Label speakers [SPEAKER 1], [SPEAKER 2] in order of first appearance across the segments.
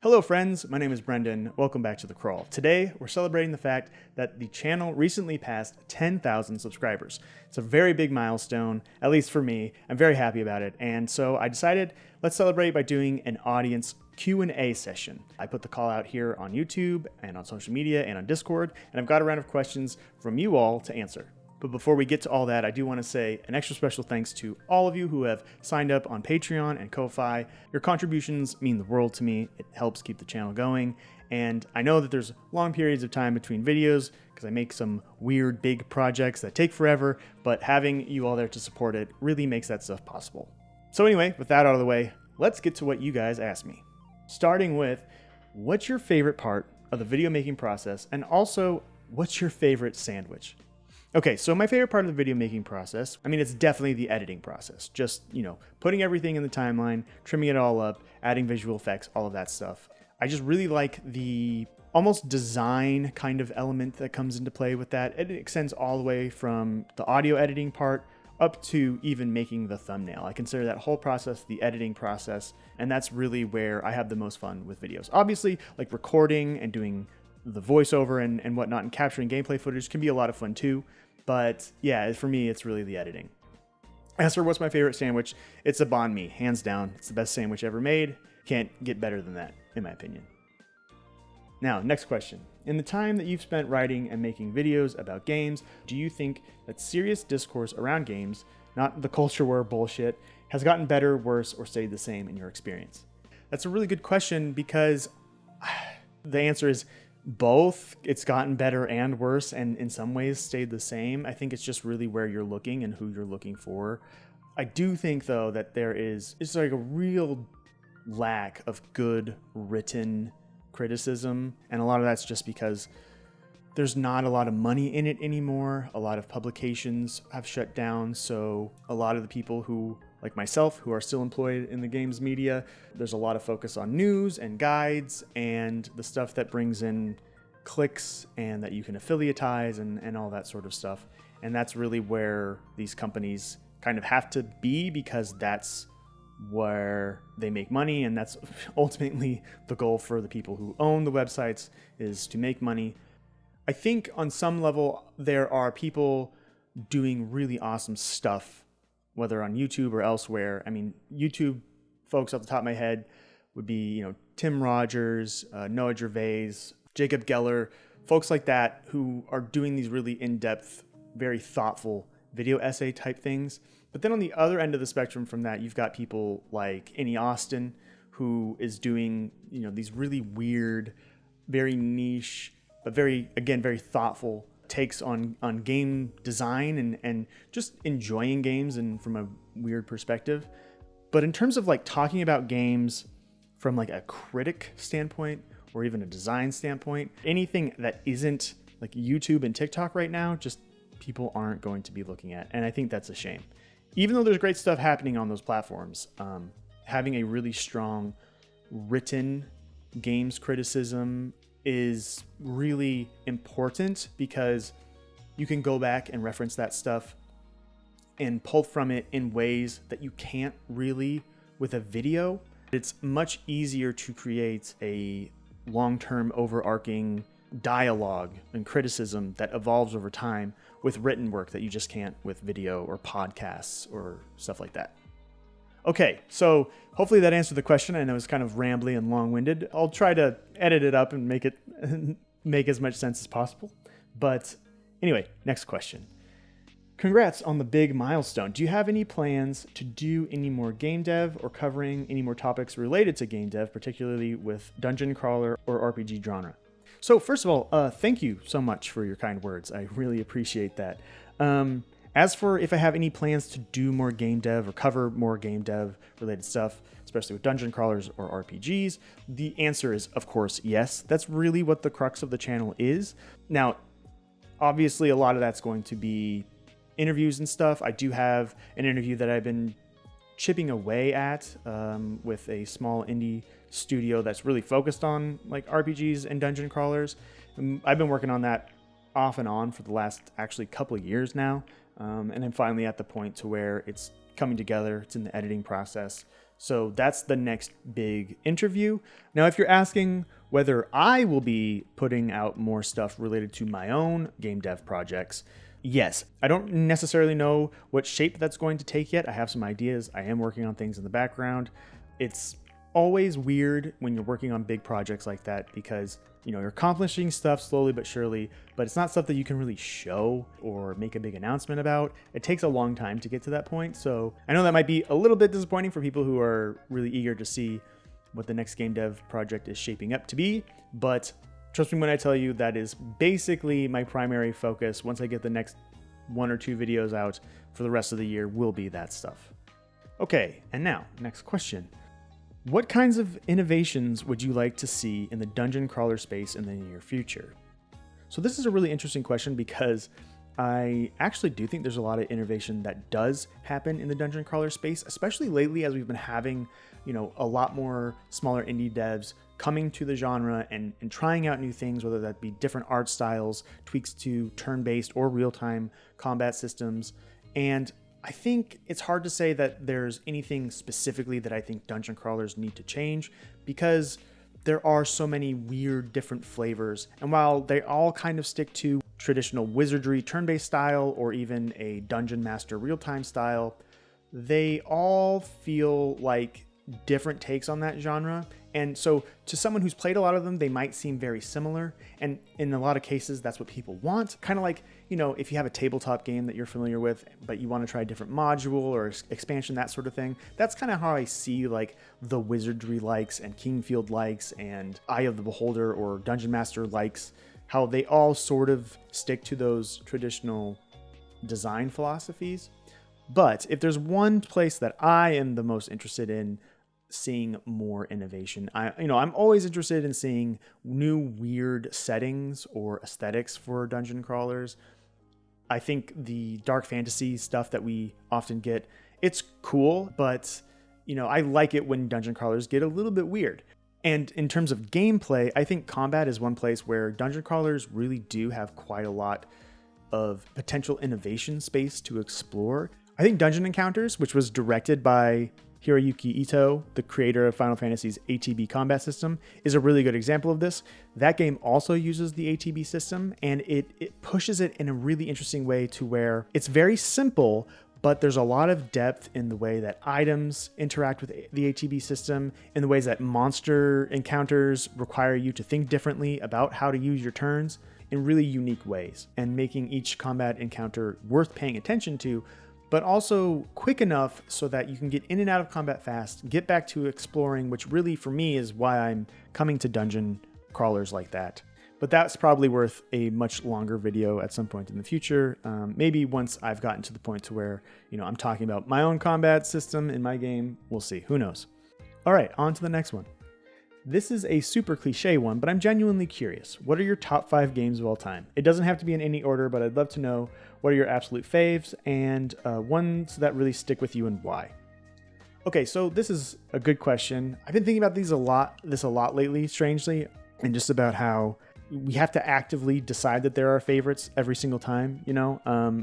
[SPEAKER 1] Hello friends, my name is Brendan. Welcome back to The Crawl. Today, we're celebrating the fact that the channel recently passed 10,000 subscribers. It's a very big milestone, at least for me. I'm very happy about it. And so I decided, let's celebrate by doing an audience Q&A session. I put the call out here on YouTube and on social media and on Discord, and I've got a round of questions from you all to answer. But before we get to all that, I do want to say an extra special thanks to all of you who have signed up on Patreon and Ko-Fi. Your contributions mean the world to me. It helps keep the channel going. And I know that there's long periods of time between videos because I make some weird big projects that take forever, but having you all there to support it really makes that stuff possible. So anyway, with that out of the way, let's get to what you guys asked me. Starting with, what's your favorite part of the video making process? And also, what's your favorite sandwich? Okay, so my favorite part of the video making process, it's definitely the editing process. Just, putting everything in the timeline, trimming it all up, adding visual effects, all of that stuff. I just really like the almost design kind of element that comes into play with that. It extends all the way from the audio editing part up to even making the thumbnail. I consider that whole process the editing process, and that's really where I have the most fun with videos. Obviously, like recording and doing the voiceover and whatnot and capturing gameplay footage can be a lot of fun too. But yeah, for me, it's really the editing. As for what's my favorite sandwich, it's a banh mi, hands down. It's the best sandwich ever made. Can't get better than that, in my opinion. Now, next question. In the time that you've spent writing and making videos about games, do you think that serious discourse around games, not the culture war bullshit, has gotten better, worse, or stayed the same in your experience? That's a really good question because the answer is both. It's gotten better and worse, and in some ways stayed the same. I think it's just really where you're looking and who you're looking for. I do think, though, that it's like a real lack of good written criticism, and a lot of that's just because there's not a lot of money in it anymore. A lot of publications have shut down, so a lot of the people who, like myself, who are still employed in the games media, there's a lot of focus on news and guides and the stuff that brings in clicks and that you can affiliatize and all that sort of stuff. And that's really where these companies kind of have to be, because that's where they make money, and that's ultimately the goal for the people who own the websites, is to make money. I think on some level there are people doing really awesome stuff, whether on YouTube or elsewhere. YouTube folks off the top of my head would be, Tim Rogers, Noah Gervais, Jacob Geller, folks like that who are doing these really in-depth, very thoughtful video essay type things. But then on the other end of the spectrum from that, you've got people like Annie Austin, who is doing, these really weird, very niche, but very thoughtful takes on game design and just enjoying games and from a weird perspective. But in terms of like talking about games from like a critic standpoint or even a design standpoint, anything that isn't like YouTube and TikTok right now, just people aren't going to be looking at. And I think that's a shame. Even though there's great stuff happening on those platforms, having a really strong written games criticism is really important, because you can go back and reference that stuff and pull from it in ways that you can't really with a video. It's much easier to create a long-term overarching dialogue and criticism that evolves over time with written work that you just can't with video or podcasts or stuff like that. Okay, so hopefully that answered the question. I know it's kind of rambly and long-winded. I'll try to edit it up and make it make as much sense as possible. But anyway, next question. Congrats on the big milestone. Do you have any plans to do any more game dev or covering any more topics related to game dev, particularly with dungeon crawler or RPG genre? So first of all, thank you so much for your kind words. I really appreciate that. As for if I have any plans to do more game dev or cover more game dev related stuff, especially with dungeon crawlers or RPGs, the answer is, of course, yes. That's really what the crux of the channel is. Now, obviously, a lot of that's going to be interviews and stuff. I do have an interview that I've been chipping away at with a small indie studio that's really focused on like RPGs and dungeon crawlers. I've been working on that off and on for the last actually couple of years now. And I'm finally at the point to where it's coming together. It's in the editing process. So that's the next big interview. Now, if you're asking whether I will be putting out more stuff related to my own game dev projects, yes. I don't necessarily know what shape that's going to take yet. I have some ideas. I am working on things in the background. It's always weird when you're working on big projects like that because, you're accomplishing stuff slowly but surely, but it's not stuff that you can really show or make a big announcement about. It takes a long time to get to that point. So I know that might be a little bit disappointing for people who are really eager to see what the next game dev project is shaping up to be, but trust me when I tell you that is basically my primary focus. Once I get the next 1 or 2 videos out for the rest of the year will be that stuff. Okay, and now, next question. What kinds of innovations would you like to see in the dungeon crawler space in the near future? So this is a really interesting question because I actually do think there's a lot of innovation that does happen in the dungeon crawler space, especially lately as we've been having, a lot more smaller indie devs coming to the genre and trying out new things, whether that be different art styles, tweaks to turn-based or real-time combat systems. And I think it's hard to say that there's anything specifically that I think dungeon crawlers need to change because there are so many weird different flavors. And while they all kind of stick to traditional wizardry turn-based style or even a dungeon master real-time style, they all feel like different takes on that genre. And so to someone who's played a lot of them, they might seem very similar. And in a lot of cases, that's what people want. Kind of like, if you have a tabletop game that you're familiar with, but you want to try a different module or expansion, that sort of thing. That's kind of how I see like the Wizardry likes and Kingfield likes and Eye of the Beholder or Dungeon Master likes, how they all sort of stick to those traditional design philosophies. But if there's one place that I am the most interested in seeing more innovation, I'm always interested in seeing new weird settings or aesthetics for dungeon crawlers. I think the dark fantasy stuff that we often get, it's cool, but I like it when dungeon crawlers get a little bit weird. And in terms of gameplay, I think combat is one place where dungeon crawlers really do have quite a lot of potential innovation space to explore. I think Dungeon Encounters, which was directed by Hiroyuki Ito, the creator of Final Fantasy's ATB combat system, is a really good example of this. That game also uses the ATB system, and it pushes it in a really interesting way to where it's very simple, but there's a lot of depth in the way that items interact with the ATB system, in the ways that monster encounters require you to think differently about how to use your turns in really unique ways, and making each combat encounter worth paying attention to, but also quick enough so that you can get in and out of combat fast, get back to exploring, which really for me is why I'm coming to dungeon crawlers like that. But that's probably worth a much longer video at some point in the future. Maybe once I've gotten to the point to where, I'm talking about my own combat system in my game. We'll see. Who knows? All right, on to the next one. This is a super cliche one, but I'm genuinely curious. What are your top 5 games of all time? It doesn't have to be in any order, but I'd love to know what are your absolute faves and ones that really stick with you and why. Okay, so this is a good question. I've been thinking about this a lot lately, strangely, and just about how we have to actively decide that there are favorites every single time,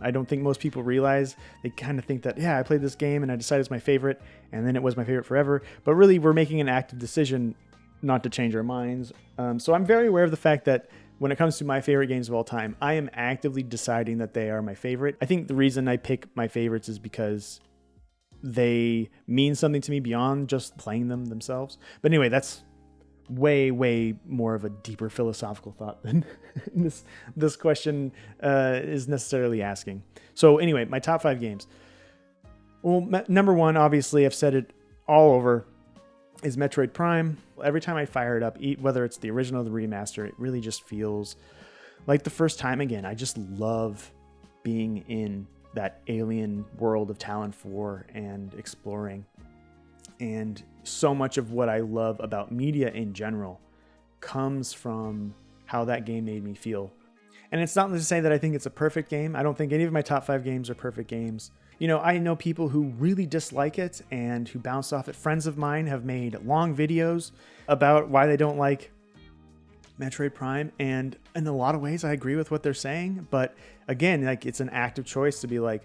[SPEAKER 1] I don't think most people realize. They kind of think that, yeah, I played this game and I decided it's my favorite, and then it was my favorite forever. But really, we're making an active decision not to change our minds. So I'm very aware of the fact that when it comes to my favorite games of all time, I am actively deciding that they are my favorite. I think the reason I pick my favorites is because they mean something to me beyond just playing them themselves. But anyway, that's way more of a deeper philosophical thought than this question is necessarily asking. So anyway, my top 5 games. Well, number 1, obviously, I've said it all over, is Metroid Prime. Every time I fire it up, whether it's the original or the remaster, it really just feels like the first time again. I just love being in that alien world of Talon 4 and exploring. And so much of what I love about media in general comes from how that game made me feel. And it's not to say that I think it's a perfect game. I don't think any of my top 5 games are perfect games. I know people who really dislike it and who bounce off it. Friends of mine have made long videos about why they don't like Metroid Prime. And in a lot of ways, I agree with what they're saying. But again, it's an active choice to be like,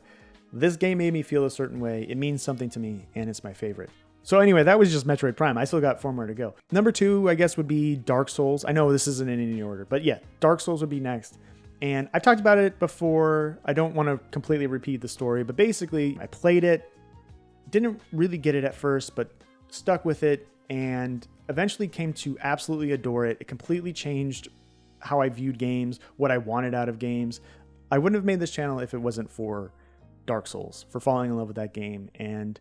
[SPEAKER 1] this game made me feel a certain way. It means something to me and it's my favorite. So anyway, that was just Metroid Prime. I still got 4 more to go. Number 2, I guess, would be Dark Souls. I know this isn't in any order, but yeah, Dark Souls would be next. And I've talked about it before. I don't want to completely repeat the story, but basically I played it, didn't really get it at first, but stuck with it and eventually came to absolutely adore it. It completely changed how I viewed games, what I wanted out of games. I wouldn't have made this channel if it wasn't for Dark Souls, for falling in love with that game and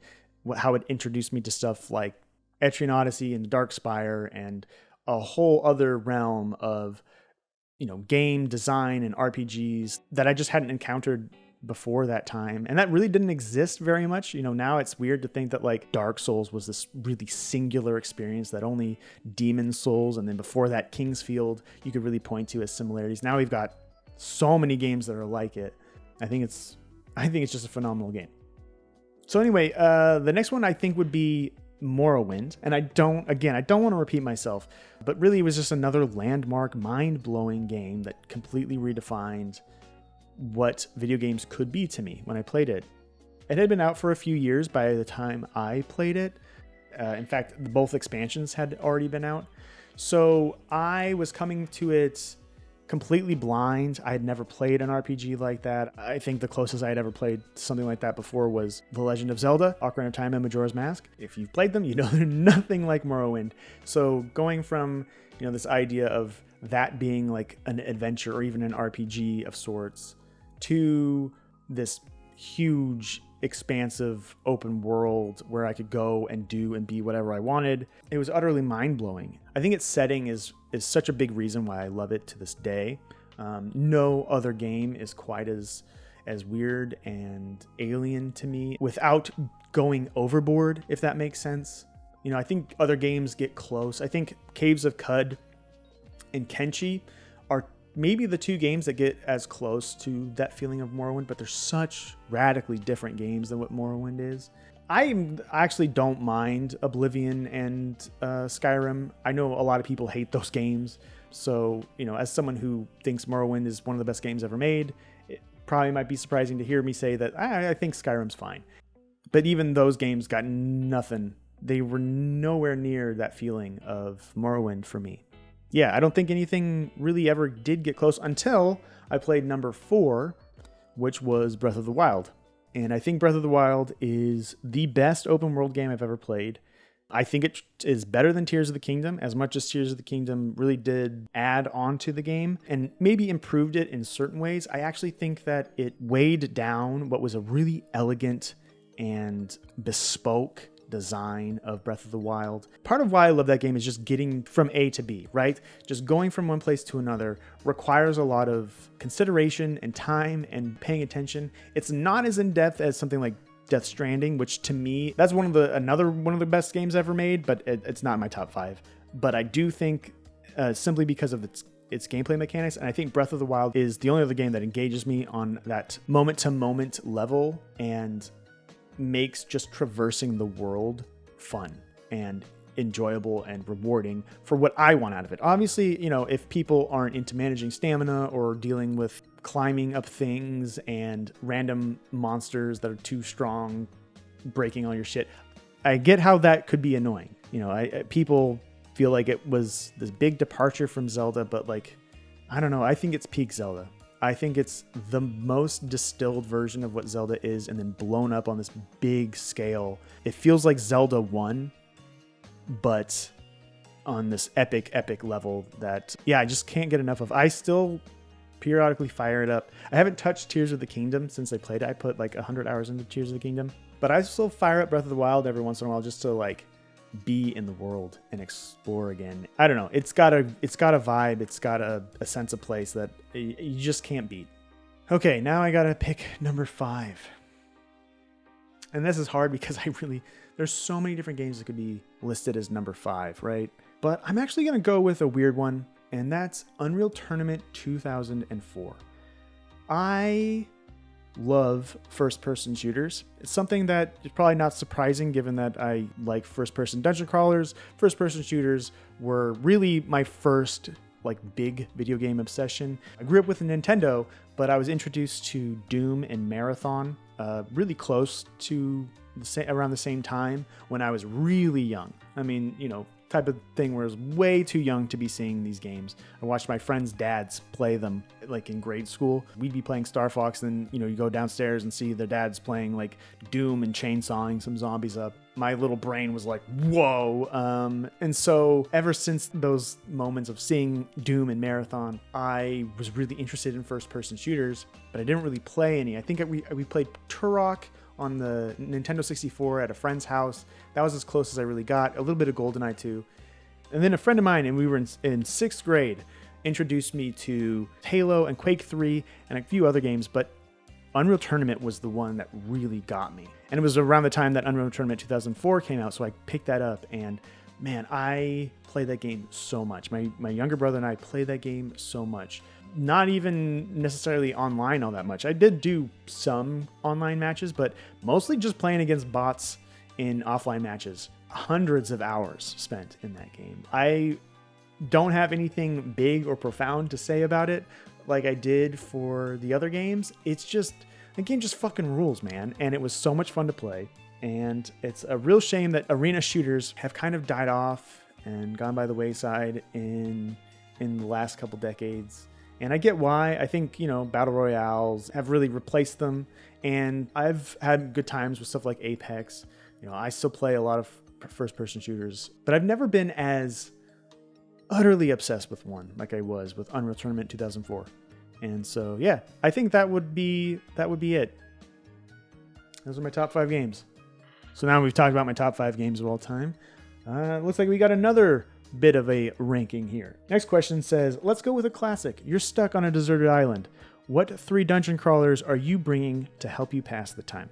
[SPEAKER 1] how it introduced me to stuff like Etrian Odyssey and Dark Spire and a whole other realm of, game design and RPGs that I just hadn't encountered before that time. And that really didn't exist very much. Now it's weird to think that like Dark Souls was this really singular experience that only Demon Souls and then before that Kingsfield you could really point to as similarities. Now we've got so many games that are like it. I think it's just a phenomenal game. So anyway, the next one I think would be Morrowind. And I don't want to repeat myself, but really it was just another landmark, mind-blowing game that completely redefined what video games could be to me when I played it. It had been out for a few years by the time I played it. In fact, both expansions had already been out. So I was coming to it completely blind. I had never played an RPG like that. I think the closest I had ever played something like that before was The Legend of Zelda, Ocarina of Time and Majora's Mask. If you've played them, you know they're nothing like Morrowind. So going from, this idea of that being like an adventure or even an RPG of sorts to this huge, expansive open world where I could go and do and be whatever I wanted, it was utterly mind-blowing. I think its setting is such a big reason why I love it to this day. No other game is quite as weird and alien to me without going overboard, if that makes sense. I think other games get close. I think Caves of Qud and Kenshi are maybe the 2 games that get as close to that feeling of Morrowind, but they're such radically different games than what Morrowind is. I actually don't mind Oblivion and Skyrim. I know a lot of people hate those games. So, as someone who thinks Morrowind is one of the best games ever made, it probably might be surprising to hear me say that I think Skyrim's fine. But even those games got nothing. They were nowhere near that feeling of Morrowind for me. Yeah, I don't think anything really ever did get close until I played number 4, which was Breath of the Wild. And I think Breath of the Wild is the best open world game I've ever played. I think it is better than Tears of the Kingdom, as much as Tears of the Kingdom really did add on to the game and maybe improved it in certain ways. I actually think that it weighed down what was a really elegant and bespoke design of Breath of the Wild. Part of why I love that game is just getting from A to B, right? Just going from one place to another requires a lot of consideration and time and paying attention. It's not as in-depth as something like Death Stranding, which to me, that's another one of the best games ever made, but it's not in my top 5. But I do think simply because of its gameplay mechanics, and I think Breath of the Wild is the only other game that engages me on that moment-to-moment level and makes just traversing the world fun and enjoyable and rewarding for what I want out of it. Obviously, if people aren't into managing stamina or dealing with climbing up things and random monsters that are too strong, breaking all your shit, I get how that could be annoying. People feel like it was this big departure from Zelda, but I don't know. I think it's peak Zelda. I think it's the most distilled version of what Zelda is and then blown up on this big scale. It feels like Zelda 1, but on this epic level that, I just can't get enough of. I still periodically fire it up. I haven't touched Tears of the Kingdom since I played it. I put 100 hours into Tears of the Kingdom, but I still fire up Breath of the Wild every once in a while just to be in the world and explore again. I don't know. It's got a vibe. It's got a sense of place that you just can't beat. Okay, now I gotta pick number 5. And this is hard because there's so many different games that could be listed as number 5, right? But I'm actually gonna go with a weird one, and that's Unreal Tournament 2004. I love first-person shooters. It's something that is probably not surprising given that I like first-person dungeon crawlers. First-person shooters were really my first big video game obsession. I grew up with a Nintendo, but I was introduced to Doom and Marathon really close to around the same time when I was really young. I mean, type of thing where I was way too young to be seeing these games. I watched my friends' dads play them like in grade school. We'd be playing Star Fox, and you go downstairs and see their dads playing like Doom and chainsawing some zombies up. My little brain was like, whoa. And so ever since those moments of seeing Doom and Marathon, I was really interested in first-person shooters, but I didn't really play any. I think we played Turok on the Nintendo 64 at a friend's house. That was as close as I really got. A little bit of GoldenEye 2. And then a friend of mine, and we were in sixth grade, introduced me to Halo and Quake 3 and a few other games, but Unreal Tournament was the one that really got me. And it was around the time that Unreal Tournament 2004 came out, so I picked that up, and man, I played that game so much. My younger brother and I played that game so much. Not even necessarily online all that much. I did do some online matches, but mostly just playing against bots in offline matches. Hundreds of hours spent in that game. I don't have anything big or profound to say about it like I did for the other games. It's just, the game just fucking rules, man. And it was so much fun to play. And it's a real shame that arena shooters have kind of died off and gone by the wayside in the last couple decades. And I get why. I think, battle royales have really replaced them. And I've had good times with stuff like Apex. I still play a lot of first-person shooters, but I've never been as utterly obsessed with one like I was with Unreal Tournament 2004. And so, yeah, I think that would be it. Those are my top 5 games. So now we've talked about my top 5 games of all time. Looks like we got another bit of a ranking here. Next question says, let's go with a classic. You're stuck on a deserted island. What 3 dungeon crawlers are you bringing to help you pass the time?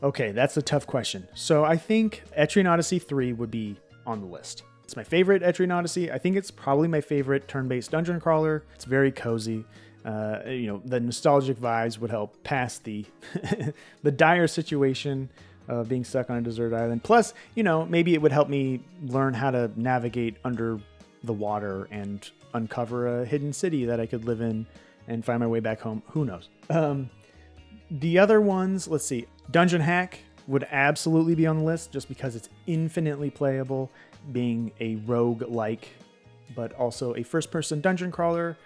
[SPEAKER 1] Okay, that's a tough question. So I think Etrian Odyssey 3 would be on the list. It's my favorite Etrian Odyssey. I think it's probably my favorite turn-based dungeon crawler. It's very cozy. The nostalgic vibes would help pass the the dire situation of being stuck on a desert island. Plus, maybe it would help me learn how to navigate under the water and uncover a hidden city that I could live in and find my way back home. Who knows? The other ones, let's see. Dungeon Hack would absolutely be on the list just because it's infinitely playable, being a rogue-like, but also a first-person dungeon crawler.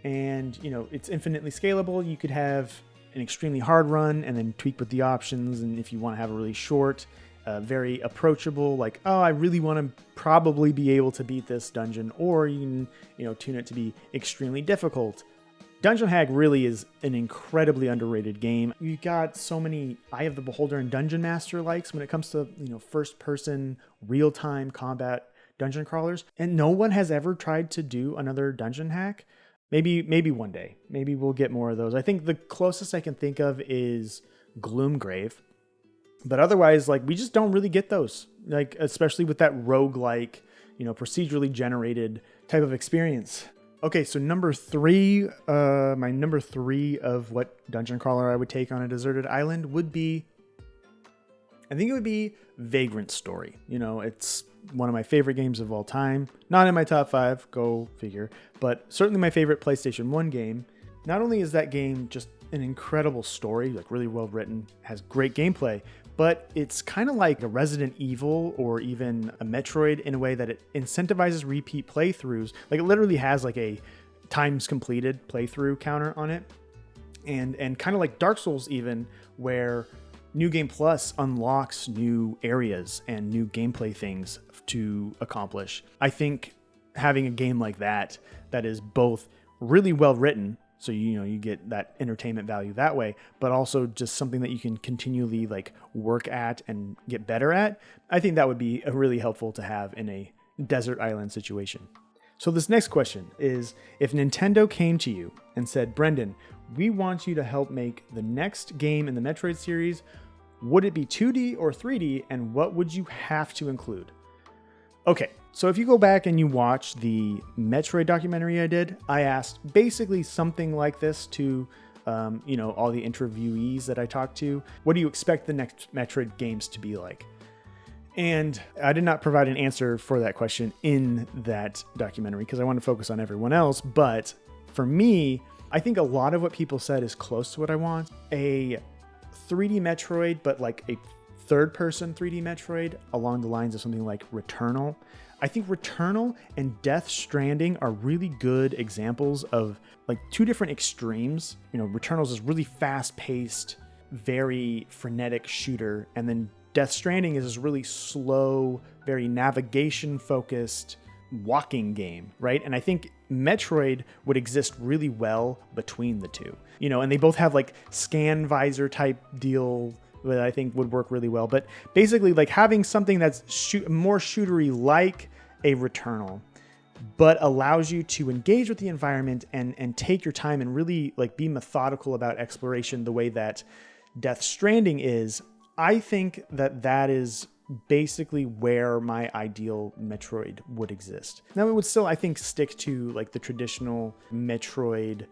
[SPEAKER 1] And, it's infinitely scalable. You could have an extremely hard run and then tweak with the options. And if you want to have a really short, very approachable, like, oh, I really want to probably be able to beat this dungeon, or you can, tune it to be extremely difficult. Dungeon Hack really is an incredibly underrated game. You got so many Eye of the Beholder and Dungeon Master likes when it comes to, first person, real-time combat dungeon crawlers. And no one has ever tried to do another Dungeon Hack. Maybe one day. Maybe we'll get more of those. I think the closest I can think of is Gloomgrave. But otherwise, we just don't really get those. Especially with that roguelike, procedurally generated type of experience. Okay, so number 3, my number 3 of what dungeon crawler I would take on a deserted island would be, I think it would be Vagrant Story. It's one of my favorite games of all time. Not in my top 5, go figure, but certainly my favorite PlayStation 1 game. Not only is that game just an incredible story, really well written, has great gameplay, but it's kind of like a Resident Evil or even a Metroid in a way that it incentivizes repeat playthroughs. It literally has a times completed playthrough counter on it. And kind of like Dark Souls even, where New Game Plus unlocks new areas and new gameplay things to accomplish. I think having a game like that is both really well written, so you get that entertainment value that way, but also just something that you can continually work at and get better at. I think that would be really helpful to have in a desert island situation. So this next question is, if Nintendo came to you and said, Brendan, we want you to help make the next game in the Metroid series, would it be 2D or 3D, and what would you have to include? Okay, so if you go back and you watch the Metroid documentary I did, I asked basically something like this to, all the interviewees that I talked to. What do you expect the next Metroid games to be like? And I did not provide an answer for that question in that documentary because I want to focus on everyone else. But for me, I think a lot of what people said is close to what I want. A 3D Metroid, but a third-person 3D Metroid along the lines of something like Returnal. I think Returnal and Death Stranding are really good examples of like two different extremes. You know, Returnal's this really fast-paced, very frenetic shooter, and then Death Stranding is this really slow, very navigation-focused walking game, right? And I think Metroid would exist really well between the two. You know, and they both have like scan visor type deal that I think would work really well. But basically, like having something that's more shootery like a Returnal, but allows you to engage with the environment and take your time and really like be methodical about exploration the way that Death Stranding is. I think that that is basically where my ideal Metroid would exist. Now it would still, I think, stick to like the traditional Metroid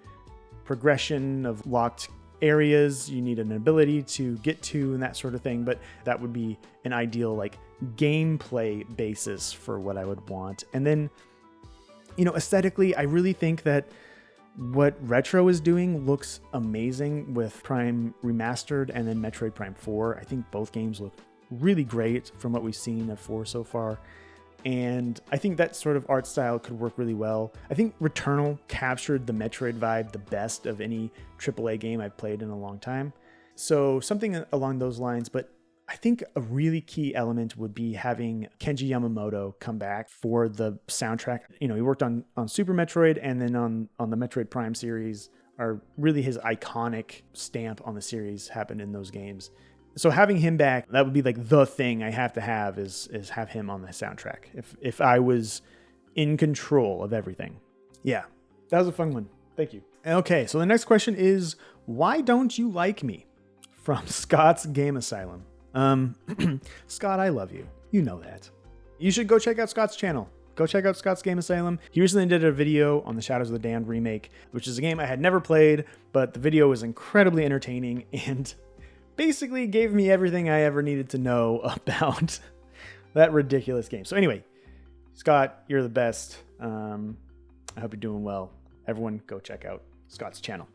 [SPEAKER 1] progression of locked areas you need an ability to get to and that sort of thing, but that would be an ideal like gameplay basis for what I would want. And then, you know, aesthetically, I really think that what Retro is doing looks amazing with Prime Remastered and then Metroid Prime 4. I think both games look really great from what we've seen of 4 so far. And I think that sort of art style could work really well. I think Returnal captured the Metroid vibe the best of any AAA game I've played in a long time. So something along those lines, but I think a really key element would be having Kenji Yamamoto come back for the soundtrack. You know, he worked on Super Metroid and then on the Metroid Prime series, are really his iconic stamp on the series happened in those games. So having him back, that would be like the thing I have to have is have him on the soundtrack. If I was in control of everything. Yeah, that was a fun one. Thank you. Okay, so the next question is, why don't you like me? From Scott's Game Asylum. Scott, I love you. You know that. You should go check out Scott's channel. Go check out Scott's Game Asylum. He recently did a video on the Shadows of the Damned remake, which is a game I had never played, but the video was incredibly entertaining and basically gave me everything I ever needed to know about that ridiculous game. So anyway, Scott, you're the best. I hope you're doing well. Everyone go check out Scott's channel.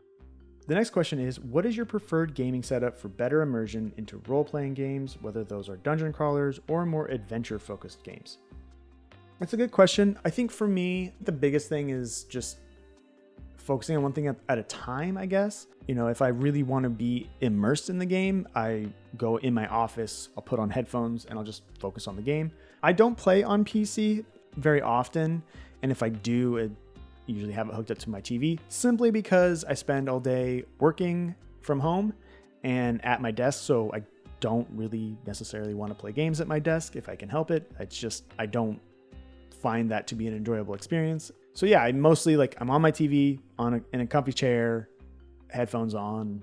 [SPEAKER 1] The next question is, what is your preferred gaming setup for better immersion into role-playing games, whether those are dungeon crawlers or more adventure-focused games? That's a good question. I think for me, the biggest thing is just focusing on one thing at a time, I guess. You know, if I really want to be immersed in the game, I go in my office, I'll put on headphones, and I'll just focus on the game. I don't play on PC very often, and if I do, I usually have it hooked up to my TV, simply because I spend all day working from home and at my desk, so I don't really necessarily want to play games at my desk if I can help it. It's just, I don't find that to be an enjoyable experience. So yeah, I mostly I'm on my TV in a comfy chair, headphones on,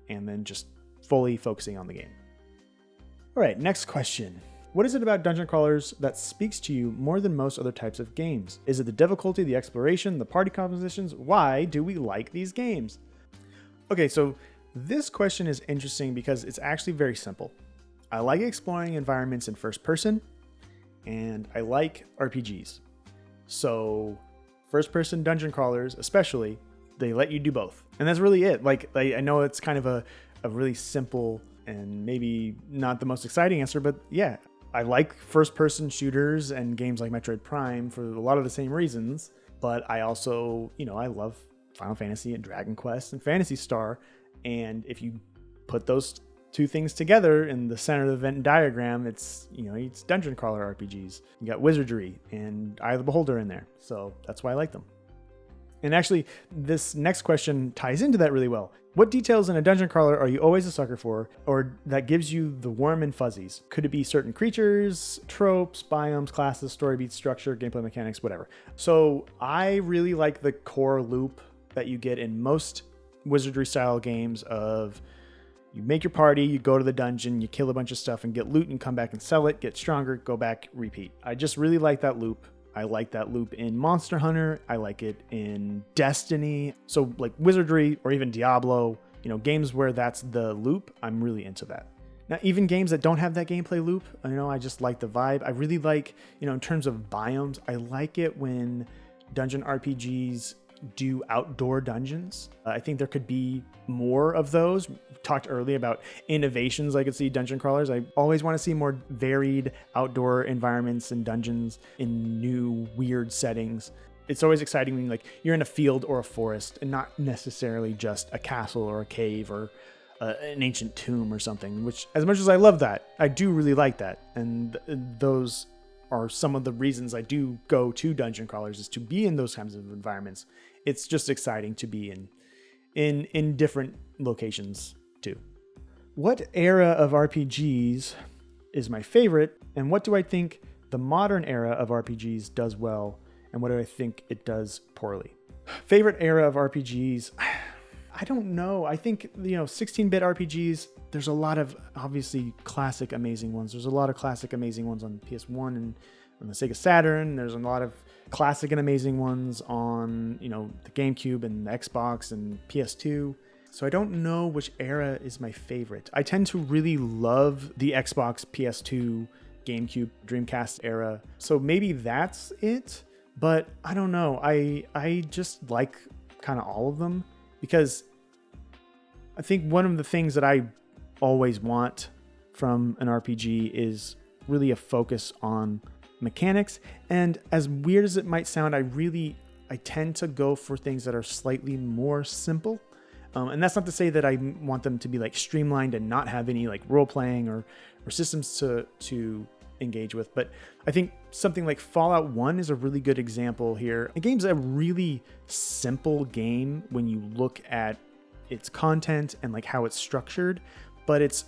[SPEAKER 1] and then just fully focusing on the game. All right, next question. What is it about dungeon crawlers that speaks to you more than most other types of games? Is it the difficulty, the exploration, the party compositions? Why do we like these games? Okay, so this question is interesting because it's actually very simple. I like exploring environments in first person, and I like RPGs. So first person dungeon crawlers, especially, they let you do both. And that's really it. I know it's kind of a really simple and maybe not the most exciting answer, but yeah, I like first person shooters and games like Metroid Prime for a lot of the same reasons. But I also, I love Final Fantasy and Dragon Quest and Phantasy Star. And if you put those two things together in the center of the Venn diagram, it's dungeon crawler RPGs. You got Wizardry and Eye of the Beholder in there. So that's why I like them. And actually, this next question ties into that really well. What details in a dungeon crawler are you always a sucker for, or that gives you the warm and fuzzies? Could it be certain creatures, tropes, biomes, classes, story beats, structure, gameplay mechanics, whatever? So I really like the core loop that you get in most Wizardry style games of you make your party, you go to the dungeon, you kill a bunch of stuff and get loot and come back and sell it, get stronger, go back, repeat. I just really like that loop. I like that loop in Monster Hunter. I like it in Destiny. So like Wizardry or even Diablo, games where that's the loop, I'm really into that. Now, even games that don't have that gameplay loop, I just like the vibe. I really like, in terms of biomes, I like it when dungeon RPGs do outdoor dungeons. I think there could be more of those. We talked earlier about innovations I could see dungeon crawlers. I always want to see more varied outdoor environments and dungeons in new weird settings. It's always exciting when like you're in a field or a forest and not necessarily just a castle or a cave or an ancient tomb or something, which as much as I love that, I do really like that. And those are some of the reasons I do go to dungeon crawlers, is to be in those kinds of environments. It's just exciting to be in different locations too. What era of RPGs is my favorite, and what do I think the modern era of RPGs does well, and what do I think it does poorly? Favorite era of RPGs? I don't know. I think, 16-bit RPGs, there's a lot of obviously classic amazing ones. There's a lot of classic amazing ones on PS1 and on the Sega Saturn. There's a lot of classic and amazing ones on, the GameCube and the Xbox and PS2. So I don't know which era is my favorite. I tend to really love the Xbox, PS2, GameCube, Dreamcast era. So maybe that's it, but I don't know. I just like kind of all of them, because I think one of the things that I always want from an RPG is really a focus on mechanics. And as weird as it might sound, I tend to go for things that are slightly more simple. And that's not to say that I want them to be like streamlined and not have any like role playing or systems to engage with. But I think something like Fallout 1 is a really good example here. The game's a really simple game when you look at its content and like how it's structured, but it's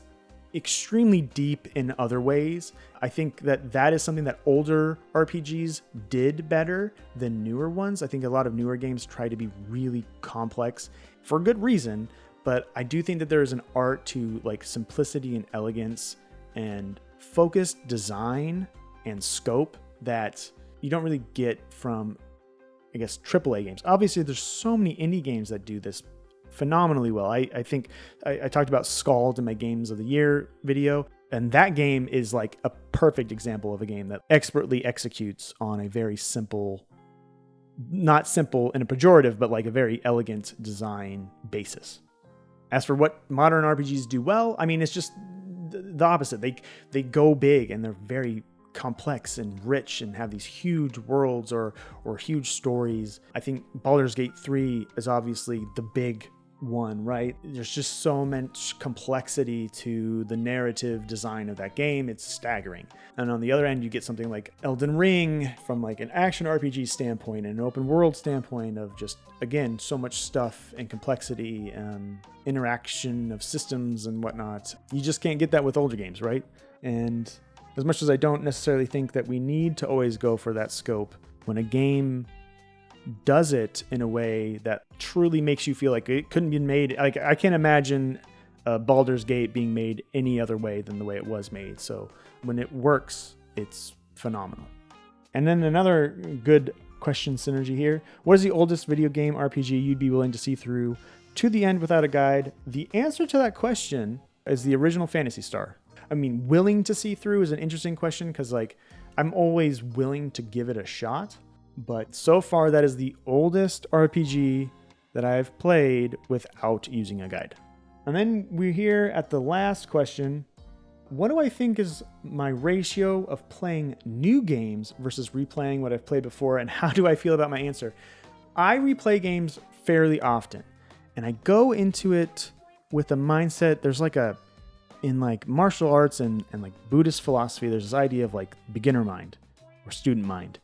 [SPEAKER 1] extremely deep in other ways. I think that is something that older RPGs did better than newer ones. I think a lot of newer games try to be really complex for good reason, but I do think that there is an art to like simplicity and elegance and focused design and scope that you don't really get from, I guess, AAA games. Obviously, there's so many indie games that do this phenomenally well. I think I talked about Scald in my Games of the Year video, and that game is like a perfect example of a game that expertly executes on a very simple, not simple in a pejorative, but like a very elegant design basis. As for what modern RPGs do well, I mean, it's just the opposite. They go big and they're very complex and rich and have these huge worlds or huge stories. I think Baldur's Gate 3 is obviously the big one, right? There's just so much complexity to the narrative design of that game. It's staggering. And on the other end, you get something like Elden Ring from like an action RPG standpoint and an open world standpoint of just, again, so much stuff and complexity and interaction of systems and whatnot. You just can't get that with older games, right? And as much as I don't necessarily think that we need to always go for that scope, when a game does it in a way that truly makes you feel like it couldn't be made, like I can't imagine Baldur's Gate being made any other way than the way it was made. So when it works, it's phenomenal. And then another good question synergy here. What is the oldest video game RPG you'd be willing to see through to the end without a guide? The answer to that question is the original Phantasy Star. I mean, willing to see through is an interesting question because like I'm always willing to give it a shot. But so far, that is the oldest RPG that I've played without using a guide. And then we're here at the last question. What do I think is my ratio of playing new games versus replaying what I've played before? And how do I feel about my answer? I replay games fairly often. And I go into it with a mindset. There's like in like martial arts and like Buddhist philosophy, there's this idea of like beginner mind or student mind.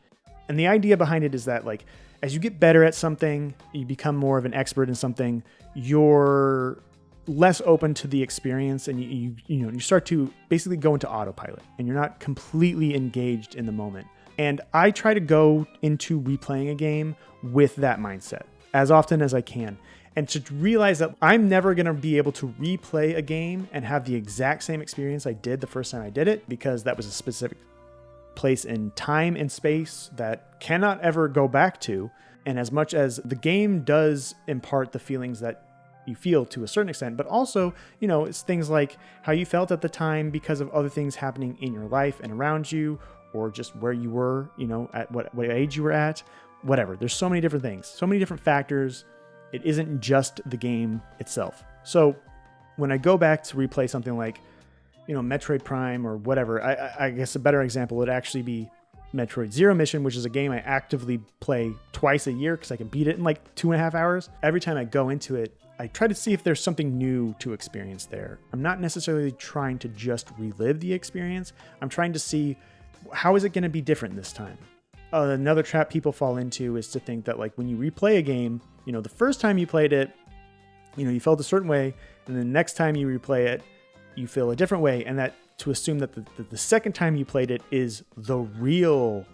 [SPEAKER 1] And the idea behind it is that like, as you get better at something, you become more of an expert in something, you're less open to the experience and you start to basically go into autopilot and you're not completely engaged in the moment. And I try to go into replaying a game with that mindset as often as I can. And to realize that I'm never going to be able to replay a game and have the exact same experience I did the first time I did it, because that was a specific place in time and space that cannot ever go back to. And as much as the game does impart the feelings that you feel to a certain extent, but also, it's things like how you felt at the time because of other things happening in your life and around you, or just where you were, at what age you were at. whatever. There's so many different things, so many different factors. It isn't just the game itself. So when I go back to replay something like, Metroid Prime or whatever, I guess a better example would actually be Metroid Zero Mission, which is a game I actively play twice a year because I can beat it in like 2.5 hours. Every time I go into it, I try to see if there's something new to experience there. I'm not necessarily trying to just relive the experience. I'm trying to see, how is it going to be different this time? Another trap people fall into is to think that like when you replay a game, the first time you played it, you felt a certain way, and the next time you replay it, you feel a different way, and that to assume that the second time you played it is the real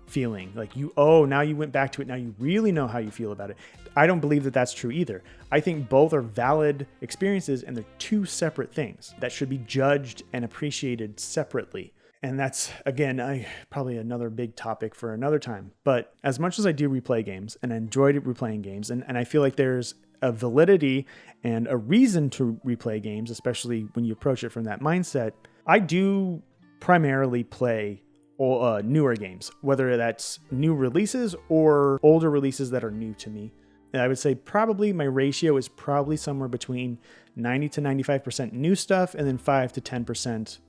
[SPEAKER 1] feeling. Like now you went back to it, now you really know how you feel about it. I don't believe that that's true either. I think both are valid experiences, and they're two separate things that should be judged and appreciated separately. And that's, again, probably another big topic for another time. But as much as I do replay games, and I enjoyed replaying games, and I feel like there's a validity and a reason to replay games, especially when you approach it from that mindset, I do primarily play newer games, whether that's new releases or older releases that are new to me. And I would say probably my ratio is probably somewhere between 90 to 95% new stuff and then 5 to 10%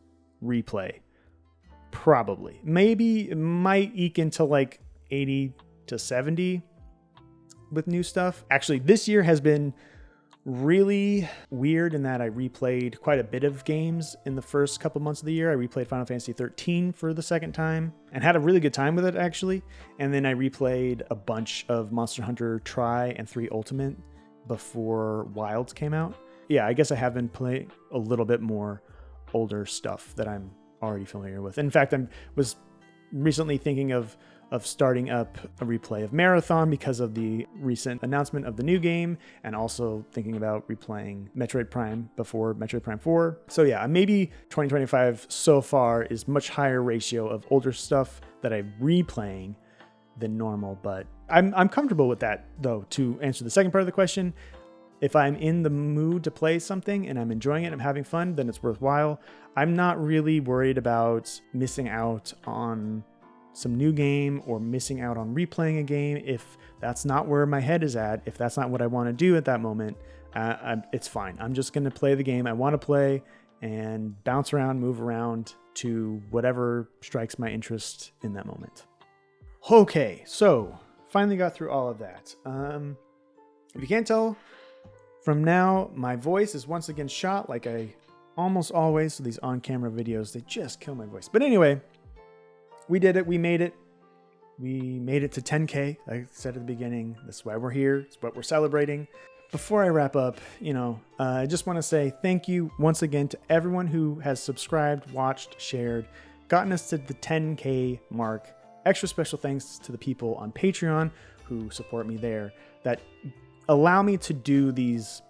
[SPEAKER 1] replay. Probably. Maybe it might eke into like 80 to 70 with new stuff. Actually, this year has been really weird in that I replayed quite a bit of games in the first couple months of the year. I replayed Final Fantasy 13 for the second time and had a really good time with it, actually. And then I replayed a bunch of Monster Hunter Tri and 3 Ultimate before Wilds came out. Yeah, I guess I have been playing a little bit more older stuff that I'm already familiar with. In fact, I was recently thinking of starting up a replay of Marathon because of the recent announcement of the new game, and also thinking about replaying Metroid Prime before Metroid Prime 4. So yeah, maybe 2025 so far is much higher ratio of older stuff that I'm replaying than normal, but I'm comfortable with that, though. To answer the second part of the question, if I'm in the mood to play something and I'm enjoying it, I'm having fun, then it's worthwhile. I'm not really worried about missing out on some new game or missing out on replaying a game. If that's not where my head is at, if that's not what I want to do at that moment, it's fine. I'm just going to play the game I want to play and bounce around, move around to whatever strikes my interest in that moment. Okay, so finally got through all of that. If you can't tell, from now, my voice is once again shot like I almost always. So these on-camera videos, they just kill my voice. But anyway, we did it. We made it. We made it to 10K. Like I said at the beginning, that's why we're here. It's what we're celebrating. Before I wrap up, I just want to say thank you once again to everyone who has subscribed, watched, shared, gotten us to the 10K mark. Extra special thanks to the people on Patreon who support me there, that allow me to do these,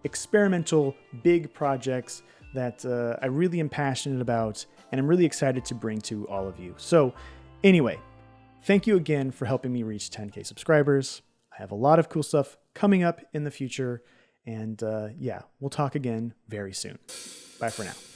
[SPEAKER 1] experimental big projects that I really am passionate about and I'm really excited to bring to all of you. So anyway, thank you again for helping me reach 10K subscribers. I have a lot of cool stuff coming up in the future. And we'll talk again very soon. Bye for now.